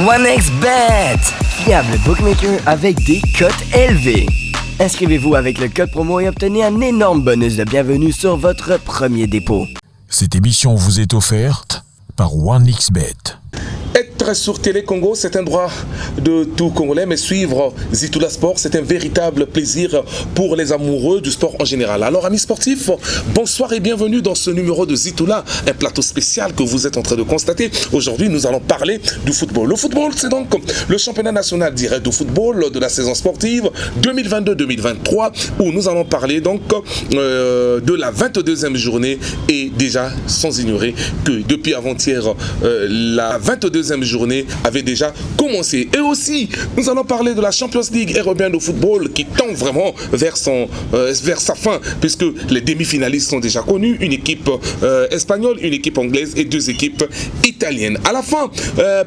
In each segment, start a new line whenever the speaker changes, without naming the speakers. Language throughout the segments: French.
1xBet, fiable bookmaker avec des cotes élevées. Inscrivez-vous avec le code promo et obtenez un énorme bonus de bienvenue sur votre premier dépôt.
Cette émission vous est offerte par 1xBet.
Être sur Télé Congo, c'est un droit de tout Congolais, mais suivre Zitoula Sport, c'est un véritable plaisir pour les amoureux du sport en général. Alors, amis sportifs, bonsoir et bienvenue dans ce numéro de Zitoula, un plateau spécial que vous êtes en train de constater. Aujourd'hui, nous allons parler du football. Le football, c'est donc le championnat national direct de football de la saison sportive 2022-2023, où nous allons parler donc de la 22e journée, et déjà sans ignorer que depuis avant-hier, la 22e journée avait déjà commencé. Et aussi, nous allons parler de la Champions League européenne de football qui tend vraiment vers sa fin, puisque les demi-finalistes sont déjà connus, une équipe espagnole, une équipe anglaise et deux équipes italiennes. À la fin,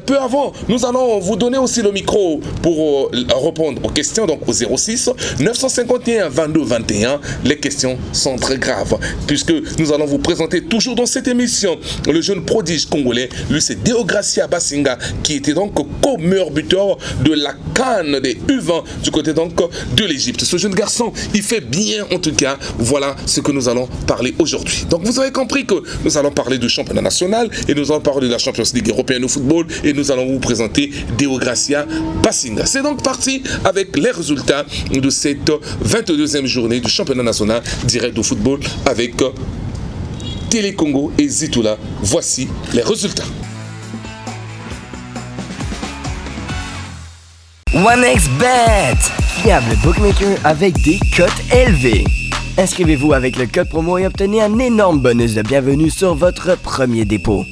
peu avant, nous allons vous donner aussi le micro pour répondre aux questions, donc au 06 951 22 21. Les questions sont très graves, puisque nous allons vous présenter toujours dans cette émission le jeune prodige congolais, lui c'est Deogracia Basinga, qui était donc co-meilleur buteur de la CAN des U20 du côté donc de l'Égypte. Ce jeune garçon, il fait bien en tout cas. Voilà ce que nous allons parler aujourd'hui. Donc vous avez compris que nous allons parler du championnat national et nous allons parler de la Champions League européenne de football et nous allons vous présenter Deogracia Basinga. C'est donc parti avec les résultats de cette 22e journée du championnat national direct de football avec Télé Congo et Zitoula. Voici les résultats.
1xBet, fiable bookmaker avec des cotes élevées. Inscrivez-vous avec le code promo et obtenez un énorme bonus de bienvenue sur votre premier dépôt.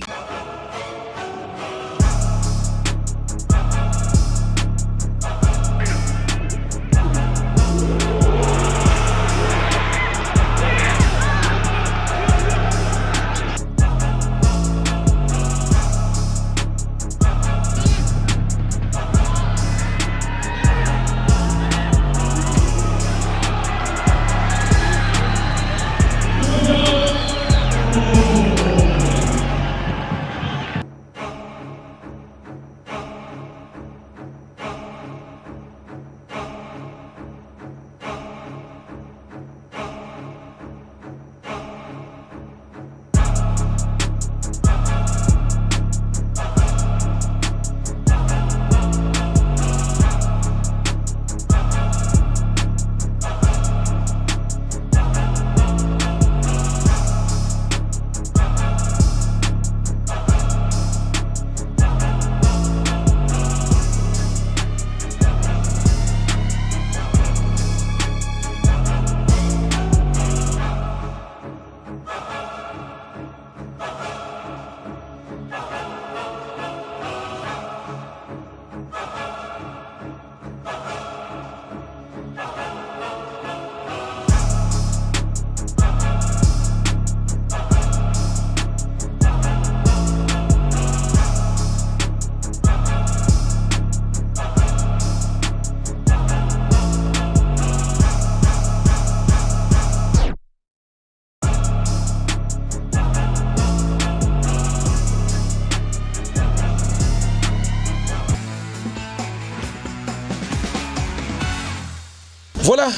Voilà,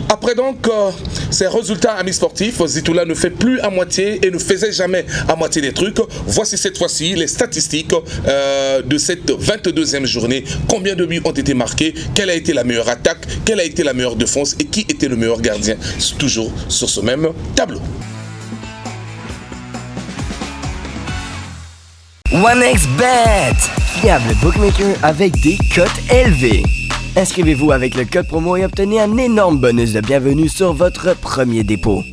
après donc ces résultats, amis sportifs, Zitoula ne fait plus à moitié et ne faisait jamais à moitié des trucs. Voici cette fois-ci les statistiques de cette 22e journée. Combien de buts ont été marqués? Quelle a été la meilleure attaque? Quelle a été la meilleure défense? Et qui était le meilleur gardien? Toujours sur ce même tableau.
1xBet, fiable bookmaker avec des cotes élevées. Inscrivez-vous avec le code promo et obtenez un énorme bonus de bienvenue sur votre premier dépôt.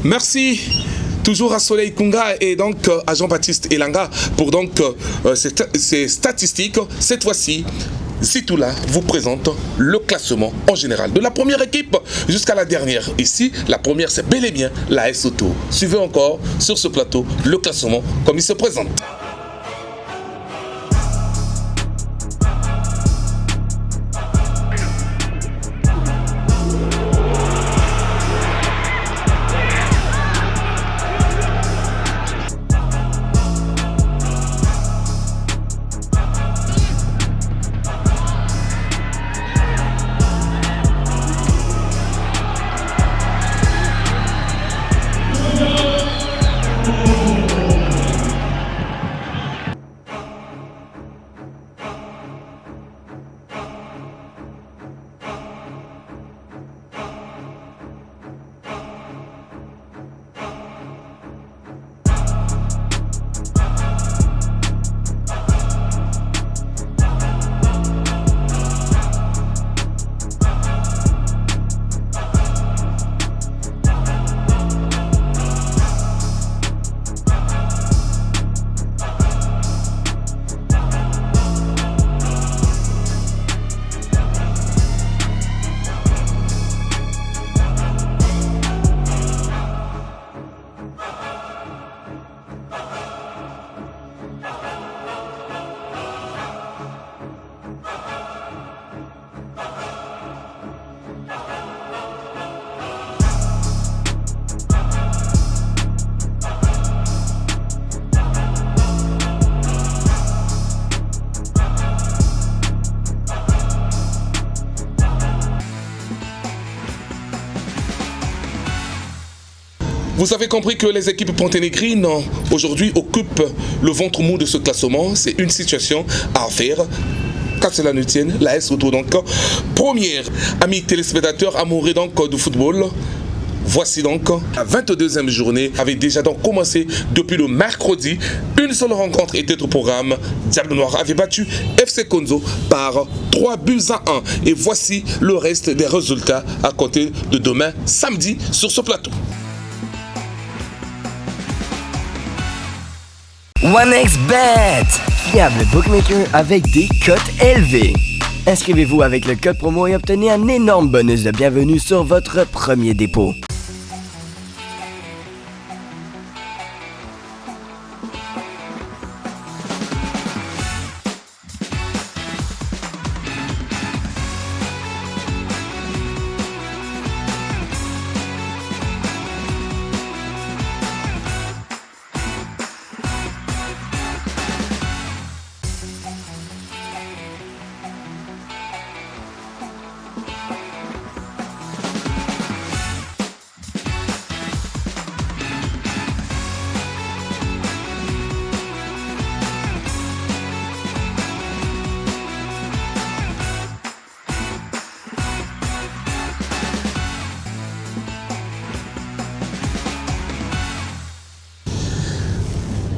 Merci toujours à Soleil Kunga et donc à Jean-Baptiste Elanga pour donc ces statistiques. Cette fois-ci, Zitoula vous présente le classement en général de la première équipe jusqu'à la dernière. Ici, la première, c'est bel et bien la AS Auto. Suivez encore sur ce plateau le classement comme il se présente. Vous avez compris que les équipes ponténégrines aujourd'hui occupent le ventre mou de ce classement. C'est une situation à faire. Qu'à cela ne tienne, la AS Auto donc première. Amis téléspectateurs amoureux donc du football, voici donc la 22e journée avait déjà donc commencé depuis le mercredi. Une seule rencontre était au programme. Diable Noir avait battu FC Konzo par 3-1. Et voici le reste des résultats à compter de demain samedi sur ce plateau.
OneXBet, fiable bookmaker avec des cotes élevées. Inscrivez-vous avec le code promo et obtenez un énorme bonus de bienvenue sur votre premier dépôt.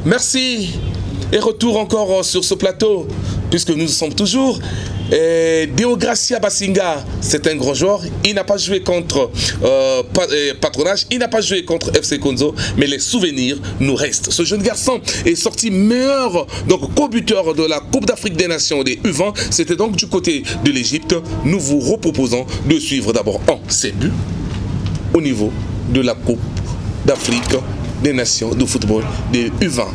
Merci et retour encore sur ce plateau puisque nous sommes toujours. Deogracia Basinga, c'est un grand joueur. Il n'a pas joué contre Patronage, il n'a pas joué contre FC Konzo, mais les souvenirs nous restent. Ce jeune garçon est sorti meilleur donc co-buteur de la Coupe d'Afrique des Nations des U20. C'était donc du côté de l'Égypte. Nous vous reproposons de suivre d'abord ses buts au niveau de la Coupe d'Afrique des Nations de football des U20.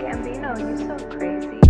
Gambino, you're so crazy.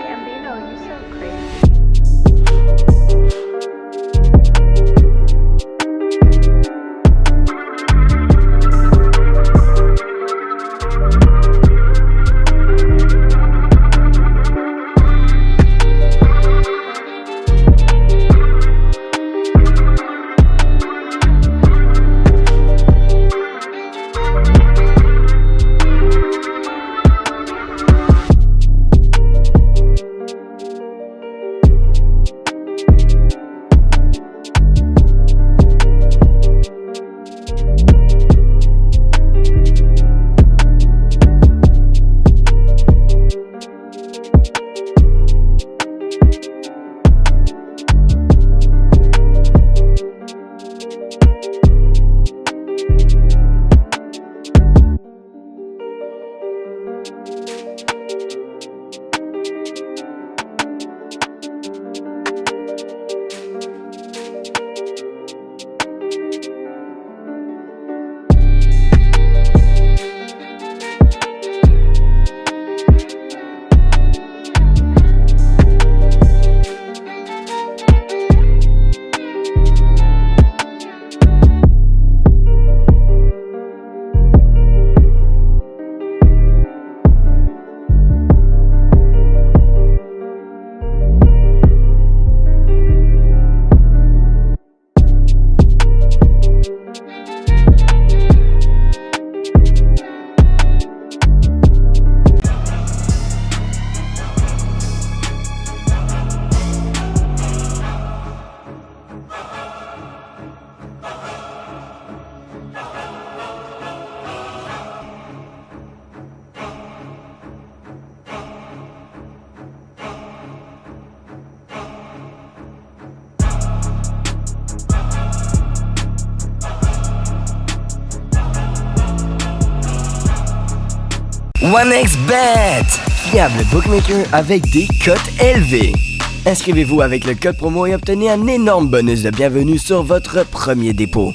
Gambino, you're so crazy.
OneXBet, fiable bookmaker avec des cotes élevées. Inscrivez-vous avec le code promo et obtenez un énorme bonus de bienvenue sur votre premier dépôt.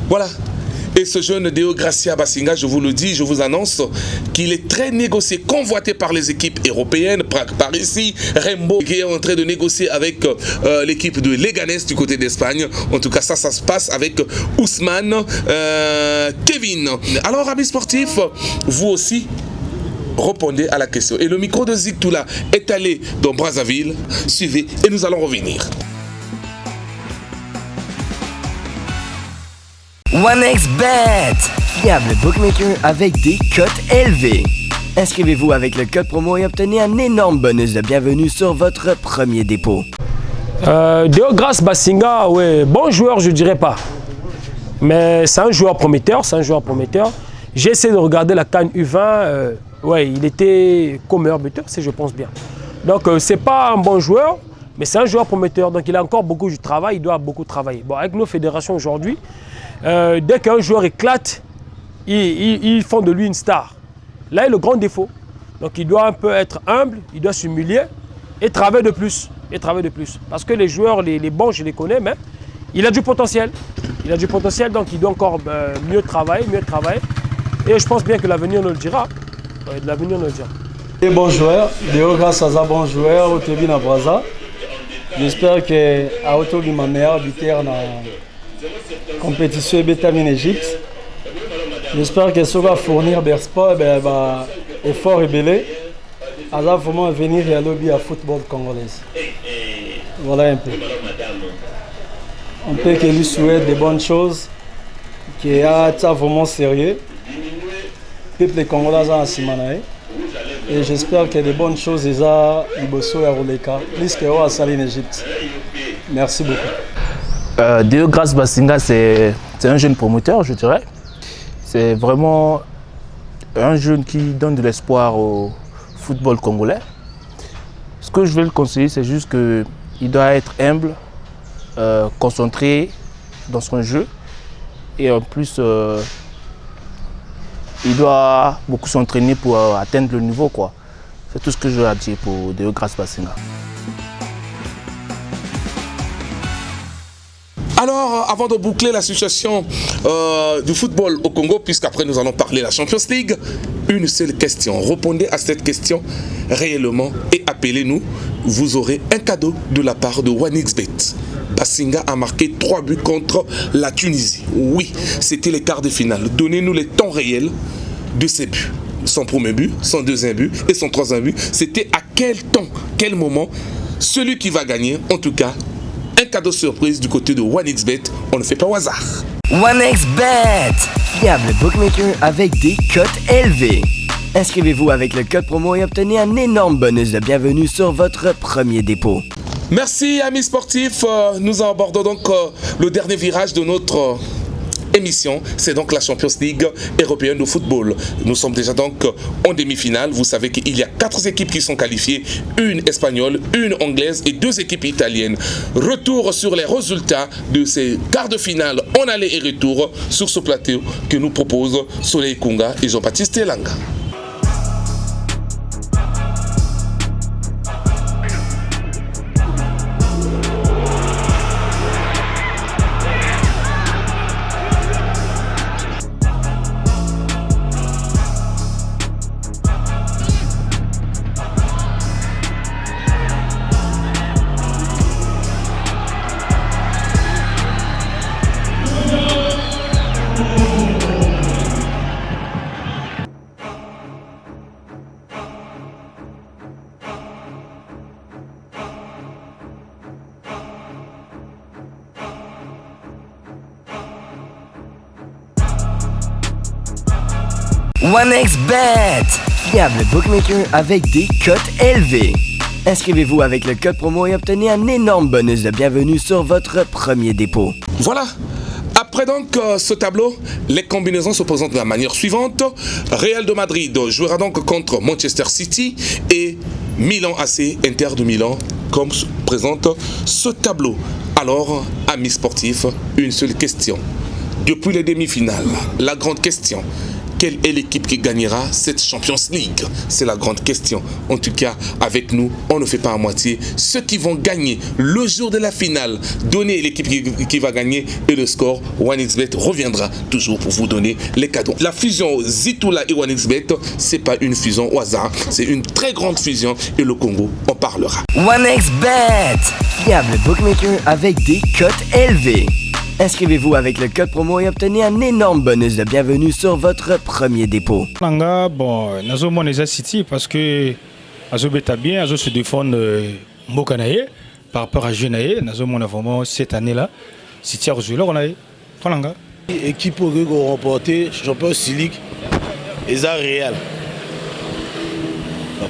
Voilà. Et ce jeune Deo Gracia Basinga, je vous le dis, je vous annonce qu'il est très négocié, convoité par les équipes européennes, par ici, Rembo, qui est en train de négocier avec l'équipe de Leganés du côté d'Espagne. En tout cas, ça se passe avec Ousmane, Kevin. Alors, amis sportifs, vous aussi, répondez à la question. Et le micro de Zitoula est allé dans Brazzaville. Suivez et nous allons revenir.
OneXBet, fiable bookmaker avec des cotes élevées. Inscrivez-vous avec le code promo et obtenez un énorme bonus de bienvenue sur votre premier dépôt.
Deogras Basinga, ouais, bon joueur, je dirais pas. Mais c'est un joueur prometteur, J'ai essayé de regarder la CAN U20, ouais, il était comme meilleur buteur, si je pense bien. Donc c'est pas un bon joueur, mais c'est un joueur prometteur. Donc il a encore beaucoup de travail, il doit beaucoup travailler. Bon, avec nos fédérations aujourd'hui, dès qu'un joueur éclate, ils font de lui une star. Là, il est le grand défaut. Donc il doit un peu être humble, il doit s'humilier et travailler de plus. Parce que les joueurs, les bons, je les connais, mais il a du potentiel. Donc il doit encore mieux travailler. Et je pense bien que l'avenir nous le dira.
Et bon joueur, Deogras Saza bon joueur, Otebi na Braza. J'espère que à Otobi ma meilleure buteur na compétition en Égypte. J'espère que ce va fournir Bersport effort et belé. Aza vraiment venir et lobby à football congolais. Voilà un peu. On peut que lui souhaite de bonnes choses, qu'il y a ça vraiment sérieux. Peuple congolais en Simanae. Et j'espère que de bonnes choses ils ont Ibosso et Roleka, plus que à Saline en Égypte. Merci beaucoup.
Deogras Basinga, c'est un jeune promoteur, je dirais. C'est vraiment un jeune qui donne de l'espoir au football congolais. Ce que je vais le conseiller, c'est juste qu'il doit être humble, concentré dans son jeu. Et en plus, il doit beaucoup s'entraîner pour atteindre le niveau, quoi. C'est tout ce que je veux dire pour Deogras Basinga.
Alors, avant de boucler la situation du football au Congo, puisqu'après nous allons parler de la Champions League, une seule question. Répondez à cette question réellement et appelez-nous. Vous aurez un cadeau de la part de OneXBet. Basinga a marqué 3 buts contre la Tunisie. Oui, c'était les quarts de finale. Donnez-nous les temps réels de ces buts. Son premier but, son deuxième but et son troisième but. C'était à quel temps, quel moment, celui qui va gagner, en tout cas, un cadeau surprise du côté de OneXBet. On ne fait pas au hasard.
OneXBet, fiable bookmaker avec des cotes élevées. Inscrivez-vous avec le code promo et obtenez un énorme bonus de bienvenue sur votre premier dépôt.
Merci amis sportifs, nous abordons donc le dernier virage de notre émission, c'est donc la Champions League européenne de football. Nous sommes déjà donc en demi-finale. Vous savez qu'il y a 4 équipes qui sont qualifiées, une espagnole, une anglaise et 2 équipes italiennes. Retour sur les résultats de ces quarts de finale en aller et retour sur ce plateau que nous proposent Soleil Kunga et Jean-Baptiste Elanga.
OneXBet, fiable bookmaker avec des cotes élevées. Inscrivez-vous avec le code promo et obtenez un énorme bonus de bienvenue sur votre premier dépôt.
Voilà. Après donc ce tableau, les combinaisons se présentent de la manière suivante. Real de Madrid jouera donc contre Manchester City et Milan AC, Inter de Milan, comme présente ce tableau. Alors, amis sportifs, une seule question. Depuis les demi-finales, la grande question. Quelle est l'équipe qui gagnera cette Champions League? C'est la grande question. En tout cas, avec nous, on ne fait pas à moitié. Ceux qui vont gagner le jour de la finale, donnez l'équipe qui va gagner et le score. OneXBet reviendra toujours pour vous donner les cadeaux. La fusion Zitoula et OneXBet, c'est pas une fusion au hasard, c'est une très grande fusion et le Congo en parlera.
OneXBet, fiable bookmaker avec des cotes élevées. Inscrivez-vous avec le code promo et obtenez un énorme bonus de bienvenue sur votre premier dépôt.
Nanga, bon, nazo mon déjà City parce que nazo beta bien, nazo se défendre Mokanaye par rapport à Jenaye, nazo mon vraiment cette année-là, City a reçu là on a Nanga.
Équipe qui a remporté Champions League et ça Real.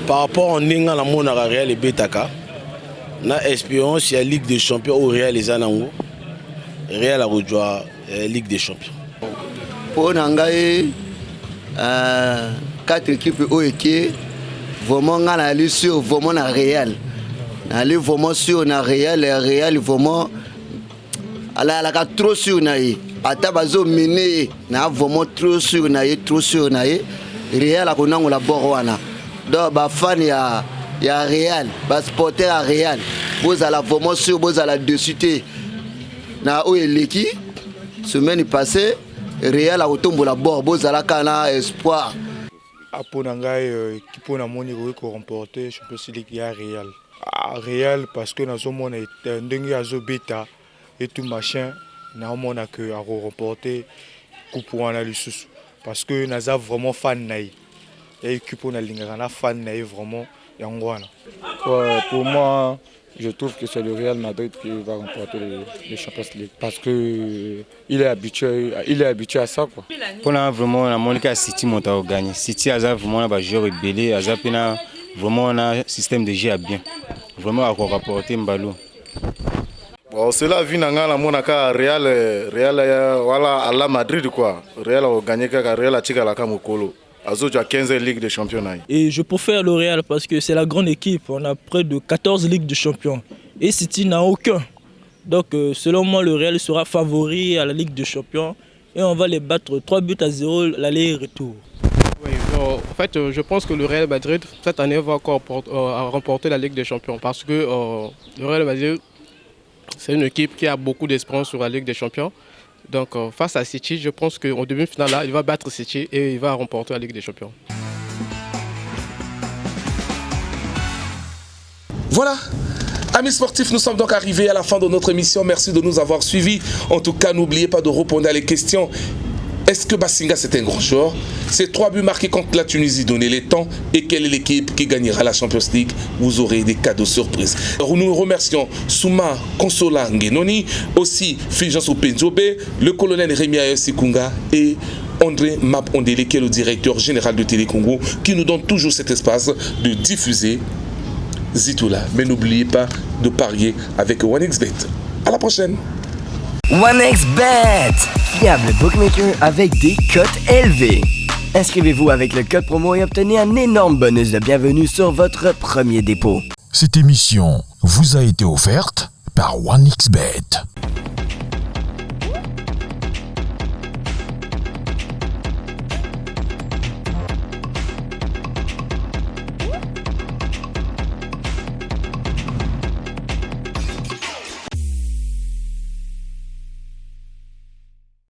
Par rapport à Nenga la mon Real et Betaka, na espérance il y a Ligue des Champions au Real et Zanango. Real a rejoint Ligue des Champions.
Pour Nangaye, 4 équipes au Eke, vraiment on a sur vraiment na Real. On a vraiment sur na Real et Real vraiment la trop sur naïe. Ata bazo mené na vraiment trop sur naïe, Real a connu la borwana. Donc ba fan ya Real, ba supporter à Real. Vous allez vraiment sur, vous allez dessus. Na oeleki semaine passée Real a retombé la bord bozala kana espoir
apona ngai équipe na moni ko remporter Champions League ya Real. Real parce que nazo mona ndenge azo beta et tout machin na mona que a remporter coupe wana lisusu parce que naza vraiment fan naï et équipe na linga na fan naï vraiment yango wana.
Pour moi je trouve que c'est le Real Madrid qui va remporter les Champions League parce que il est habitué à ça quoi.
Pour là vraiment la Monica City monte à gagner. City a vraiment un joueur rebelle, a vraiment un système de jeu bien. Vraiment à rapporter Mbalo.
Bon, c'est la vie nanga la Monaca Real voilà à la Madrid quoi. Real a gagné car Real a tiré la Kamokolo. Azo a 15 Ligues de Championnat.
Et je préfère le Real parce que c'est la grande équipe. On a près de 14 Ligues de Champions. Et City n'a aucun. Donc selon moi, le Real sera favori à la Ligue des Champions. Et on va les battre 3-0 l'aller et retour.
Oui, en fait, je pense que le Real Madrid, cette année, va encore remporter la Ligue des Champions. Parce que le Real Madrid, c'est une équipe qui a beaucoup d'espérance sur la Ligue des Champions. Donc face à City, je pense qu'en demi-finale, il va battre City et il va remporter la Ligue des Champions.
Voilà. Amis sportifs, nous sommes donc arrivés à la fin de notre émission. Merci de nous avoir suivis. En tout cas, n'oubliez pas de répondre à les questions. Est-ce que Bassinga c'est un grand joueur? Ces 3 buts marqués contre la Tunisie, donnez les temps. Et quelle est l'équipe qui gagnera la Champions League? Vous aurez des cadeaux surprises. Alors, nous remercions Souma Consola Ngenoni, aussi Fulgence Openjobe, le colonel Rémi Sikunga et André Map Ondele, qui est le directeur général de Télé Congo, qui nous donne toujours cet espace de diffuser Zitoula. Mais n'oubliez pas de parier avec OneXBet. À la prochaine.
OneXBet, fiable bookmaker avec des cotes élevées. Inscrivez-vous avec le code promo et obtenez un énorme bonus de bienvenue sur votre premier dépôt.
Cette émission vous a été offerte par OneXBet.